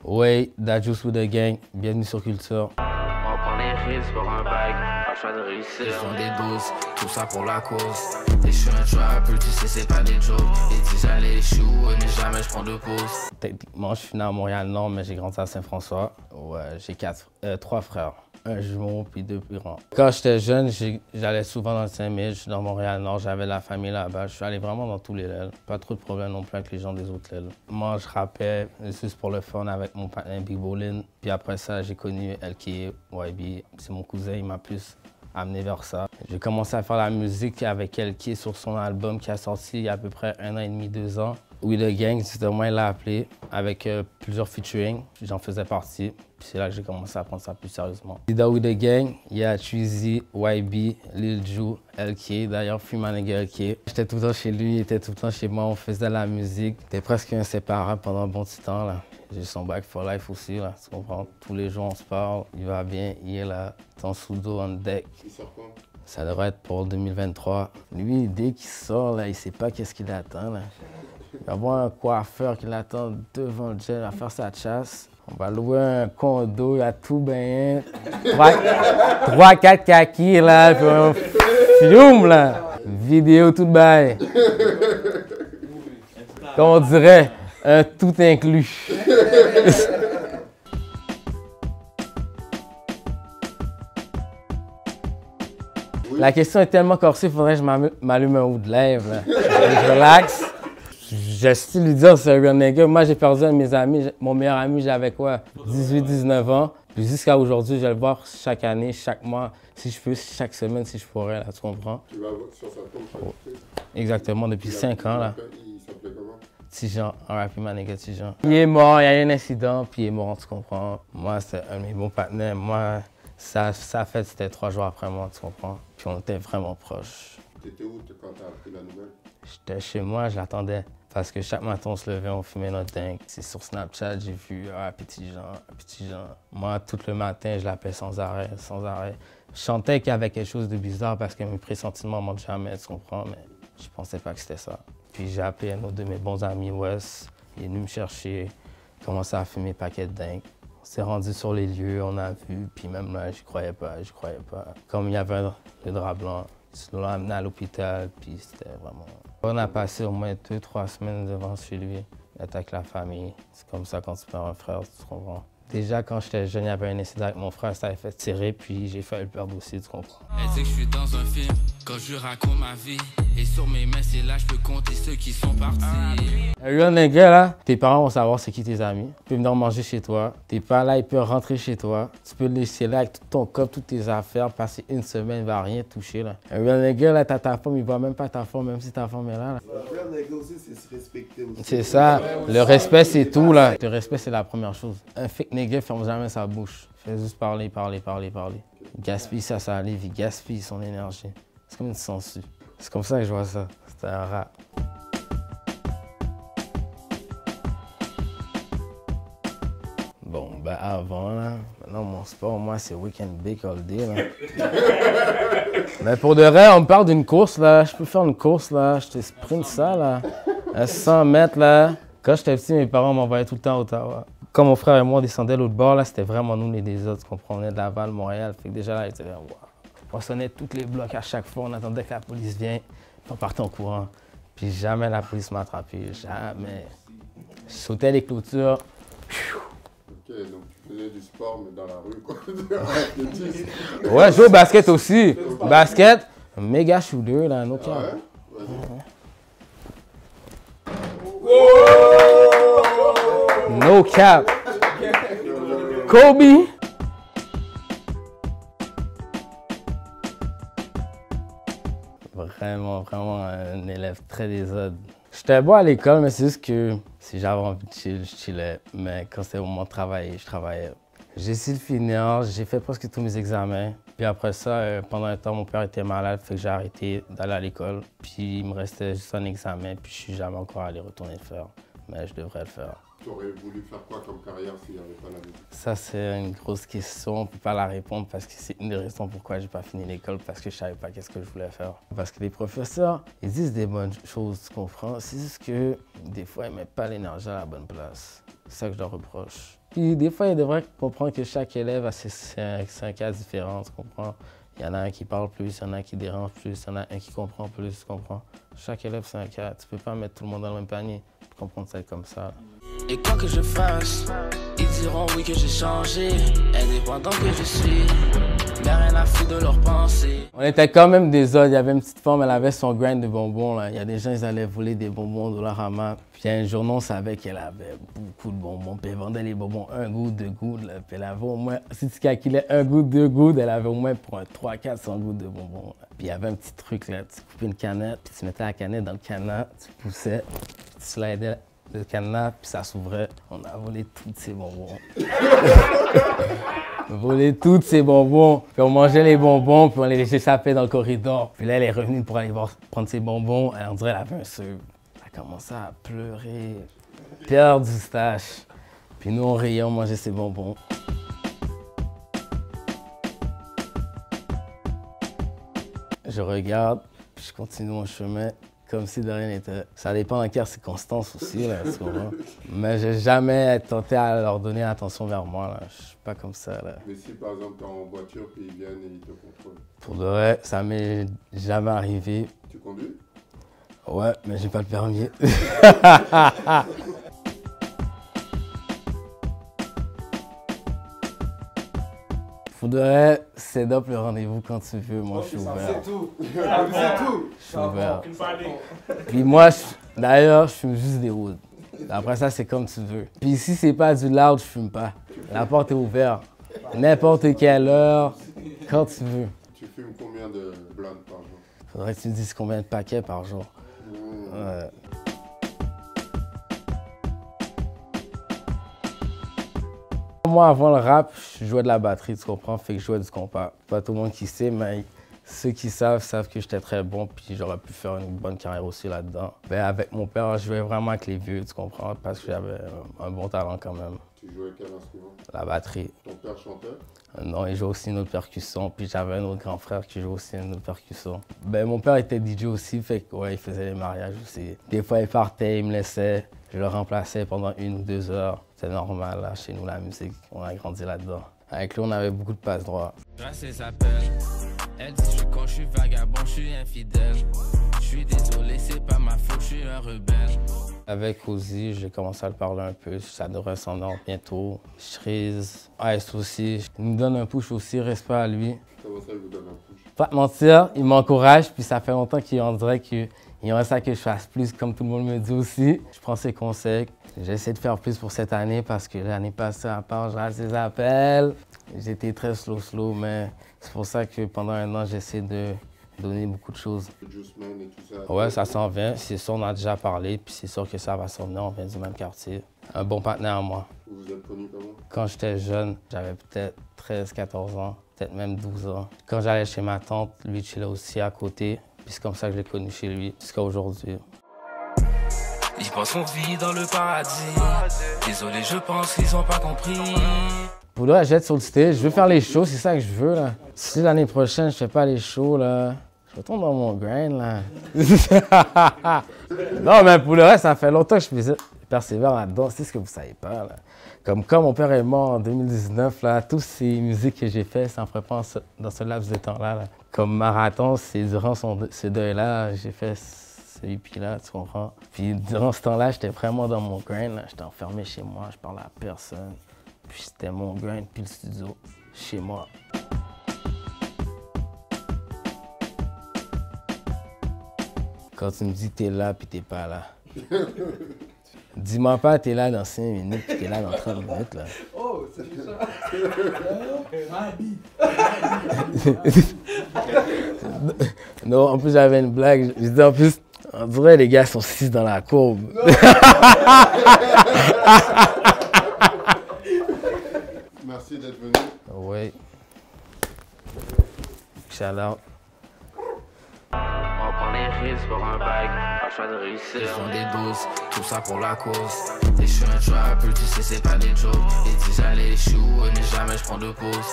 Ouais, that juice with the gang, bienvenue sur Culture. On prend les risques pour un bac, pas le choix de réussir. Ils font des doses, tout ça pour la cause. Et je suis un trapper, tu sais c'est pas des jokes. Ils disent j'allais échouer, mais jamais je prends de pause. Techniquement, je suis né à Montréal-Nord, mais j'ai grandi à Saint-François. Ouais, j'ai trois frères. Un jumeau puis deux plus grands. Quand j'étais jeune, j'allais souvent dans le Saint-Mig, je suis dans Montréal-Nord, j'avais la famille là-bas. Je suis allé vraiment dans tous les lèvres. Pas trop de problèmes non plus avec les gens des autres lèvres. Moi, je rappais juste pour le fun avec mon partenaire Big Bolin. Puis après ça, j'ai connu LK, YB. C'est mon cousin, il m'a plus amené vers ça. J'ai commencé à faire la musique avec LK sur son album qui a sorti il y a à peu près 1 an et demi, 2 ans. We The Gang, c'était moi, il l'a appelé, avec plusieurs featuring. J'en faisais partie. Puis c'est là que j'ai commencé à prendre ça plus sérieusement. Dans We The Gang, il y a Treezy, YB, Lil Ju, LK, d'ailleurs, Freeman LK. J'étais tout le temps chez lui, il était tout le temps chez moi, on faisait de la musique. C'était presque inséparable pendant un bon petit temps, là. J'ai son back for life aussi, là, tu comprends? Tous les jours, on se parle, il va bien, il est là, ton sous-dos on deck. Il sort quand? Ça devrait être pour 2023. Lui, dès qu'il sort, là, il sait pas qu'est-ce qu'il attend, là. Il va avoir un coiffeur qui l'attend devant le jet à faire sa chasse. On va louer un condo, il y a tout bien. 3-4 kakis, là, puis un film, là. Vidéo tout bail. Comme on dirait, un tout inclus. La question est tellement corsée, il faudrait que je m'allume un haut de lèvres, là. Je relaxe. J'estime lui dire, c'est un real nigga. Moi, j'ai perdu un de mes amis. Mon meilleur ami, j'avais quoi? 18-19 ans. Puis jusqu'à aujourd'hui, je vais le voir chaque année, chaque mois, si je peux, chaque semaine, si je pourrais, là, tu comprends? Tu vas sur sa tombe chaque fois? Exactement, depuis 5 ans, là. Il s'appelait comment? Tijan, R.I.P. ma nigga Tijan. Il est mort, il y a eu un incident, puis il est mort, tu comprends? Moi, c'était un de mes bons partenaires. Moi, sa fête, c'était 3 jours après moi, tu comprends? Puis on était vraiment proches. T'étais où quand t'as appris la nouvelle? J'étais chez moi, je l'attendais. Parce que chaque matin, on se levait, on fumait notre dingue. C'est sur Snapchat, j'ai vu Petit Jean. Moi, tout le matin, je l'appelais sans arrêt, sans arrêt. Je sentais qu'il y avait quelque chose de bizarre parce que mes pressentiments ne mentent jamais, tu comprends, mais je pensais pas que c'était ça. Puis j'ai appelé un autre de mes bons amis, Wes. Il est venu me chercher, commencé à fumer paquet de dingue. On s'est rendu sur les lieux, on a vu, puis même là, je croyais pas. Comme il y avait le drap blanc, ils l'ont amené à l'hôpital, puis c'était vraiment... On a passé au moins 2-3 semaines devant chez lui, avec la famille. C'est comme ça quand tu perds un frère, tu comprends. Déjà, quand j'étais jeune, il y avait un incident avec mon frère, ça avait fait tirer, puis j'ai fait le perdre aussi, tu comprends. Elle dit que je suis dans un film, quand je raconte ma vie. Et sur mes mains, c'est là je peux compter ceux qui sont partis. Un real nigga, là, tes parents vont savoir c'est qui tes amis. Tu peux venir manger chez toi. T'es pas là, ils peuvent rentrer chez toi. Tu peux le laisser là avec tout ton corps, toutes tes affaires, passer une semaine, il va rien toucher, là. Un real nigga, là, t'as ta femme, il voit même pas ta femme, même si ta femme est là. Un real nigga aussi, c'est se respecter aussi. C'est ça. Le respect, c'est tout, là. Le respect, c'est la première chose. Un fake nigga ferme jamais sa bouche. Il fait juste parler. Il gaspille sa salive, il gaspille son énergie. C'est comme une sangsue. C'est comme ça que je vois ça. C'était un rap. Bon, ben avant, là, maintenant mon sport, moi, c'est weekend big all day, là. Mais pour de vrai, on me parle d'une course, là. Je peux faire une course, là. Je te sprint ça, là. À 100 mètres, là. Quand j'étais petit, mes parents m'envoyaient tout le temps à Ottawa. Quand mon frère et moi descendaient l'autre bord, là, c'était vraiment nous les autres, tu comprends? On est de Laval, Montréal. Fait que déjà là, ils étaient là, wow. On sonnait tous les blocs à chaque fois, on attendait que la police vienne, puis on partait en courant. Puis jamais la police m'a attrapé, jamais. Je sautais les clôtures. Ok, donc tu faisais du sport, mais dans la rue, quoi. Ouais, je joue au basket aussi. Basket, méga shooter, là, no cap. Ouais? Vas-y. No cap. Kobe. Vraiment un élève très désordre. J'étais bon à l'école, mais c'est juste que si j'avais envie de chill, je chillais. Mais quand c'était au moment de travailler, je travaillais. J'ai essayé de finir, j'ai fait presque tous mes examens. Puis après ça, pendant un temps, mon père était malade, fait que j'ai arrêté d'aller à l'école. Puis il me restait juste un examen, puis je suis jamais encore allé retourner le faire. Mais je devrais le faire. Tu aurais voulu faire quoi comme carrière s'il n'y avait pas la musique? Ça, c'est une grosse question. On ne peut pas la répondre parce que c'est une des raisons pourquoi j'ai pas fini l'école, parce que je savais pas qu'est-ce que je voulais faire. Parce que les professeurs, ils disent des bonnes choses, tu comprends? C'est juste que des fois, ils mettent pas l'énergie à la bonne place. C'est ça que je leur reproche. Puis des fois, il devrait comprendre que chaque élève, c'est un cas différent, tu comprends? Il y en a un qui parle plus, il y en a un qui dérange plus, il y en a un qui comprend plus, tu comprends? Chaque élève, c'est un cas. Tu peux pas mettre tout le monde dans le même panier. Tu peux comprendre ça comme ça. Et quoi que je fasse, ils diront oui que j'ai changé, indépendant que je suis, mais rien à foutre de leurs pensées. On était quand même des autres. Il y avait une petite femme, elle avait son grind de bonbons. Là. Il y a des gens, ils allaient voler des bonbons de la rama. Puis un jour, on savait qu'elle avait beaucoup de bonbons. Puis elle vendait les bonbons 1 goutte, 2 gouttes. Là. Puis elle avait au moins, si tu calculais 1 goutte, 2 gouttes, elle avait au moins pour un 300-400 gouttes de bonbons. Là. Puis il y avait un petit truc là. Tu coupais une canette, puis tu mettais la canette dans le cadenas, tu poussais, puis tu slidais le cadenas, puis ça s'ouvrait. On a volé tous ces bonbons. On volait tous ces bonbons, puis on mangeait les bonbons, puis on les laissait échapper dans le corridor. Puis là, elle est revenue pour aller prendre ses bonbons. On dirait qu'elle avait un seum. Elle a commencé à pleurer, perdre du stache. Puis nous, on riait, on mangeait ses bonbons. Je regarde, puis je continue mon chemin comme si de rien n'était. Ça dépend dans quelles circonstances aussi, là, tu comprends? Mais j'ai jamais tenté à leur donner attention vers moi, là. Je suis pas comme ça, là. Mais si par exemple t'es en voiture puis ils viennent et ils te contrôlent? Pour de vrai, ça m'est jamais arrivé. Tu conduis? Ouais, mais j'ai pas le permis. Pour de vrai, c'est up le rendez-vous quand tu veux. Moi, je suis ouvert. C'est tout. C'est tout. Je suis ouvert. Puis moi, d'ailleurs, je fume juste des woods. Après ça, c'est comme tu veux. Puis si c'est pas du loud, je fume pas. La porte est ouverte. N'importe quelle heure, quand tu veux. Tu fumes combien de blunts par jour? Faudrait que tu me dises combien de paquets par jour. Ouais. Moi, avant le rap, je jouais de la batterie, tu comprends? Fait que je jouais du compas. Pas tout le monde qui sait, mais ceux qui savent que j'étais très bon, puis j'aurais pu faire une bonne carrière aussi là-dedans. Ben, avec mon père, je jouais vraiment avec les vieux, tu comprends? Parce que j'avais un bon talent quand même. Tu jouais quel instrument? La batterie. Ton père chantait? Non, il jouait aussi une autre percussion, puis j'avais un autre grand frère qui jouait aussi une autre percussion. Ben, mon père était DJ aussi, fait que ouais, il faisait les mariages aussi. Des fois, il partait, il me laissait, je le remplaçais pendant 1 ou 2 heures. C'est normal, là, chez nous, la musique, on a grandi là-dedans. Avec lui, on avait beaucoup de passe-droit. Ses appels, elle dit je suis con, je suis vagabond, je suis infidèle. Je suis désolé, c'est pas ma faute, je suis un rebelle. Avec Ozzy, j'ai commencé à le parler un peu, ça devrait s'en venir bientôt. Shreeze, Ice aussi, il me donne un push aussi, respect à lui. Comment ça, il vous donne un push? Pas te mentir, il m'encourage, puis ça fait longtemps qu'on dirait qu'il aimerait ça que je fasse plus, comme tout le monde me dit aussi. Je prends ses conseils. J'essaie de faire plus pour cette année parce que l'année passée, à part, j'ai ses appels. J'étais très slow, mais c'est pour ça que pendant 1 an, j'essaie de donner beaucoup de choses. Juice Man et tout ça? Ouais, ça s'en vient. C'est sûr, on a déjà parlé, puis c'est sûr que ça va s'en venir. On vient du même quartier. Un bon partenaire à moi. Vous vous êtes connus comment? Quand j'étais jeune, j'avais peut-être 13-14 ans, peut-être même 12 ans. Quand j'allais chez ma tante, lui, il chillait aussi à côté. Puis c'est comme ça que je l'ai connu chez lui, jusqu'à aujourd'hui. Ils pensent qu'on vit dans le paradis. Désolé, je pense qu'ils ont pas compris. Pour là, j'être sur le stage, je veux faire les shows, c'est ça que je veux, là. Si l'année prochaine, je fais pas les shows, là, je retourne dans mon grind, là. Non, mais pour le reste, ça fait longtemps que je persévère là-dedans, c'est ce que vous savez pas, là. Comme quand mon père est mort en 2019, là, toutes ces musiques que j'ai faites, ça me ferait pas dans ce laps de temps-là, là. Comme Marathon, c'est durant ce deuil-là, j'ai fait ce hippie-là, tu comprends? Puis durant ce temps-là, j'étais vraiment dans mon grind, là. J'étais enfermé chez moi, je parlais à personne. Puis c'était mon grind, puis le studio, chez moi. Quand tu me dis que t'es là, puis t'es pas là. Dis-moi pas t'es là dans 5 minutes, puis t'es là dans 30 minutes, là. Oh, c'est ça. Non, en plus, j'avais une blague. Je disais en plus, on dirait les gars sont 6 dans la courbe. Merci d'être venu. Oui. Shout out. On prend les risques pour un bac, un choix de réussir. Ils font des doses, tout ça pour la cause. Et je suis un trapper, tu sais c'est pas des jokes. Ils disent j'allais échouer, mais jamais je prends de pause.